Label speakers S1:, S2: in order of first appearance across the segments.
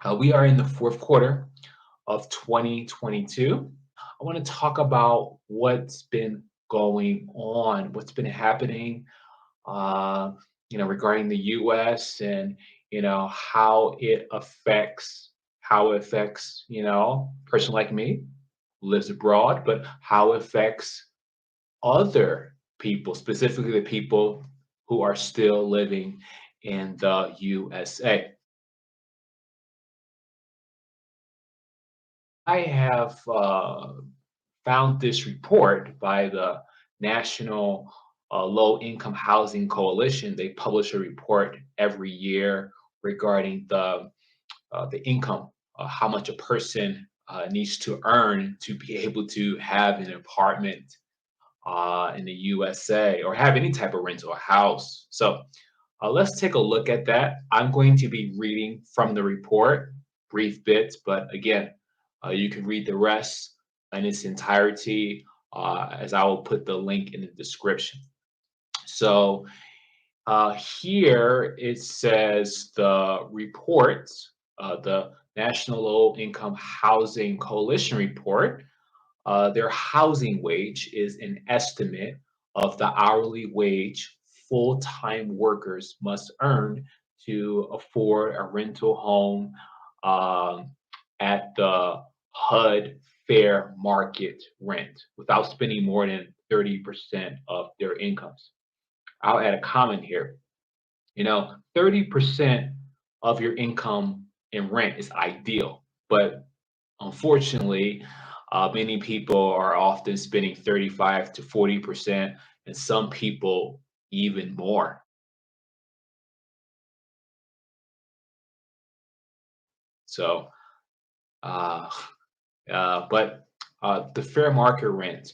S1: We are in the fourth quarter of 2022. I want to talk about what's been going on, what's been happening, uh, regarding the U.S. and how it affects a person like me who lives abroad, but how it affects other people, specifically the people who are still living in the USA. I have found this report by the National Low Income Housing Coalition. They publish a report every year regarding the income, how much a person needs to earn to be able to have an apartment in the USA or have any type of rental house. So let's take a look at that. I'm going to be reading from the report, brief bits, but again, you can read the rest in its entirety as I will put the link in the description. So here it says the report, the National Low Income Housing Coalition report, their housing wage is an estimate of the hourly wage full-time workers must earn to afford a rental home um, at the HUD fair market rent without spending more than 30% of their incomes. I'll add a comment here. 30% of your income in rent is ideal, but unfortunately, many people are often spending 35 to 40%, and some people even more. So, uh, but the fair market rent,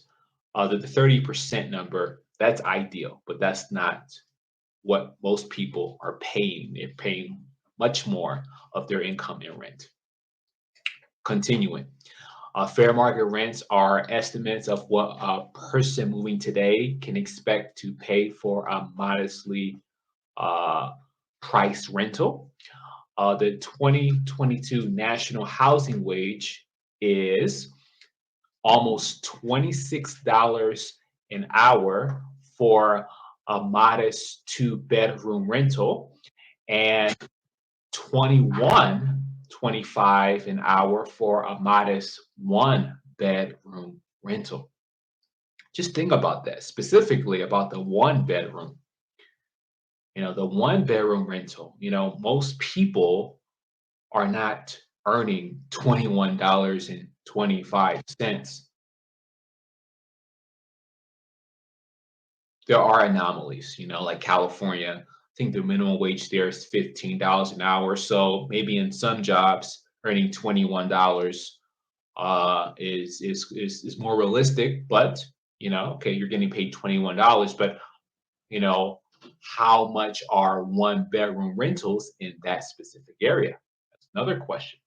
S1: the 30% number, that's ideal, but that's not what most people are paying. They're paying much more of their income in rent. Continuing. Fair market rents are estimates of what a person moving today can expect to pay for a modestly uh, priced rental. The 2022 national housing wage is almost $26 an hour for a modest two-bedroom rental and 21.25 an hour for a modest one bedroom rental. Just think about that, specifically about the one bedroom. The one bedroom rental, most people are not earning $21.25. There are anomalies, like California. I think the minimum wage there is $15 an hour. So maybe in some jobs, earning $21 is more realistic. But okay, you're getting paid $21, but you know, how much are one bedroom rentals in that specific area? That's another question.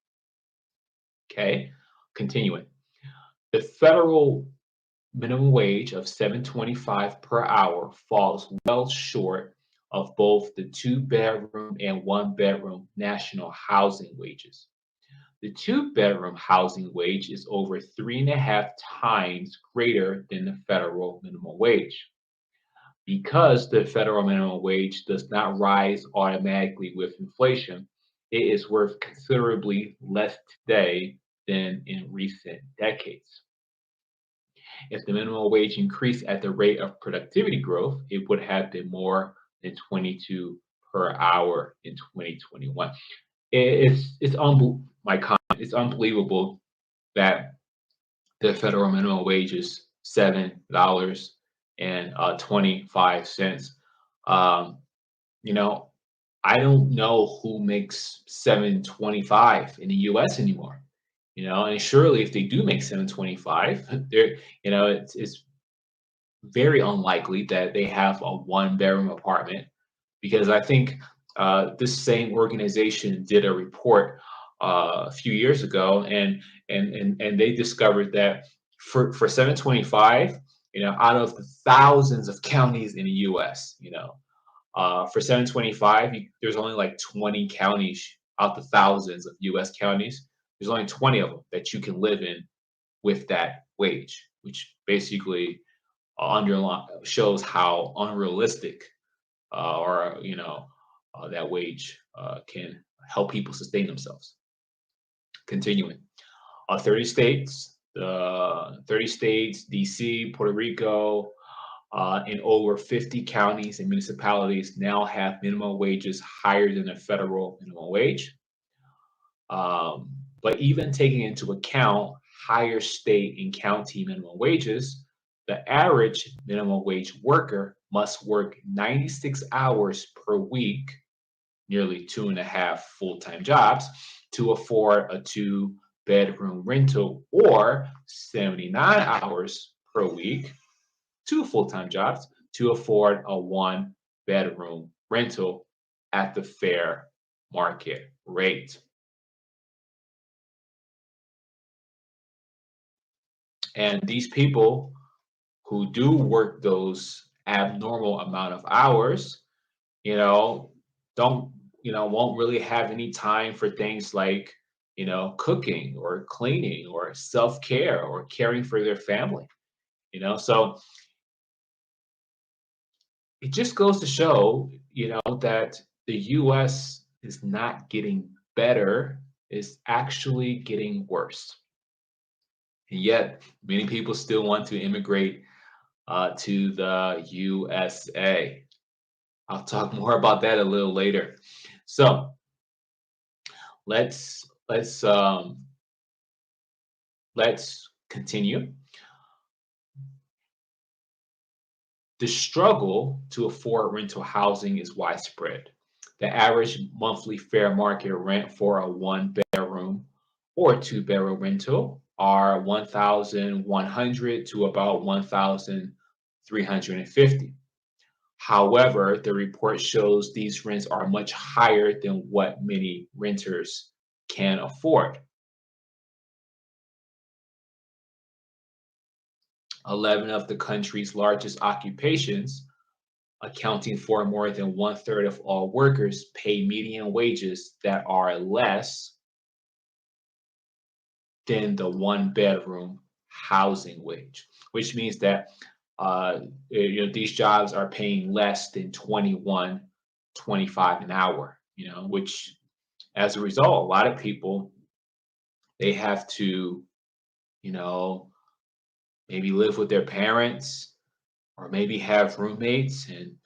S1: Okay, continuing. The federal minimum wage of 7.25 per hour falls well short of both the two-bedroom and one-bedroom national housing wages. The two-bedroom housing wage is over 3.5 times greater than the federal minimum wage. Because the federal minimum wage does not rise automatically with inflation, it is worth considerably less today than in recent decades. If the minimum wage increased at the rate of productivity growth, it would have been more than 22 per hour in 2021. It's unbelievable that the federal minimum wage is $7.25. Um, you know, I don't know who makes 7.25 in the US anymore. And surely if they do make 7.25, it's very unlikely that they have a one bedroom apartment because I think this same organization did a report a few years ago, and they discovered that for 725, out of the thousands of counties in the U.S., for 725, there's only like 20 counties out the thousands of US counties, there's only 20 of them that you can live in with that wage, which basically shows how unrealistic that wage can help people sustain themselves. Continuing, 30 states, DC, Puerto Rico, and over 50 counties and municipalities now have minimum wages higher than the federal minimum wage. But even taking into account higher state and county minimum wages, the average minimum wage worker must work 96 hours per week, nearly 2.5 full-time jobs, to afford a 2-bedroom rental, or 79 hours per week, 2 full-time jobs, to afford a 1-bedroom rental at the fair market rate. And these people who do work those abnormal amount of hours, won't really have any time for things like, cooking or cleaning or self-care or caring for their family, So it just goes to show, that the US is not getting better, it's actually getting worse. And yet, many people still want to immigrate to the USA. I'll talk more about that a little later. So let's continue. The struggle to afford rental housing is widespread. The average monthly fair market rent for a 1-bedroom or 2-bedroom rental are $1,100 to about $1,350. However, the report shows these rents are much higher than what many renters can afford. 11 of the country's largest occupations, accounting for more than 1/3 of all workers, pay median wages that are less than the 1-bedroom housing wage, which means that these jobs are paying less than $21-25 an hour, which as a result, a lot of people, they have to, maybe live with their parents or maybe have roommates, and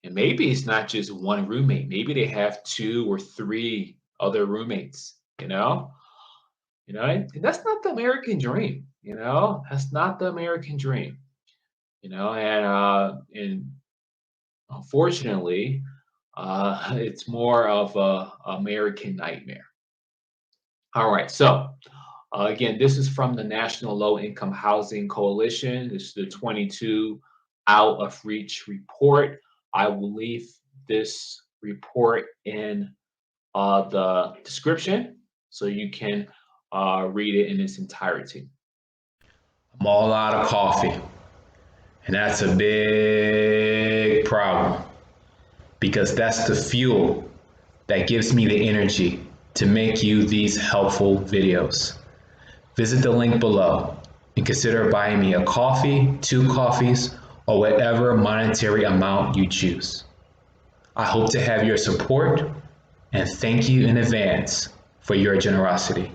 S1: maybe it's not just one roommate, maybe they have 2 or 3 other roommates, and that's not the American dream, that's not the American dream, and unfortunately, it's more of a American nightmare. All right, so again, this is from the National Low Income Housing Coalition. This is the 22 Out of Reach report. I will leave this report in the description so you can read it in its entirety.
S2: I'm all out of coffee, and that's a big problem because that's the fuel that gives me the energy to make you these helpful videos. Visit the link below and consider buying me a coffee, 2 coffees, or whatever monetary amount you choose. I hope to have your support, and thank you in advance for your generosity.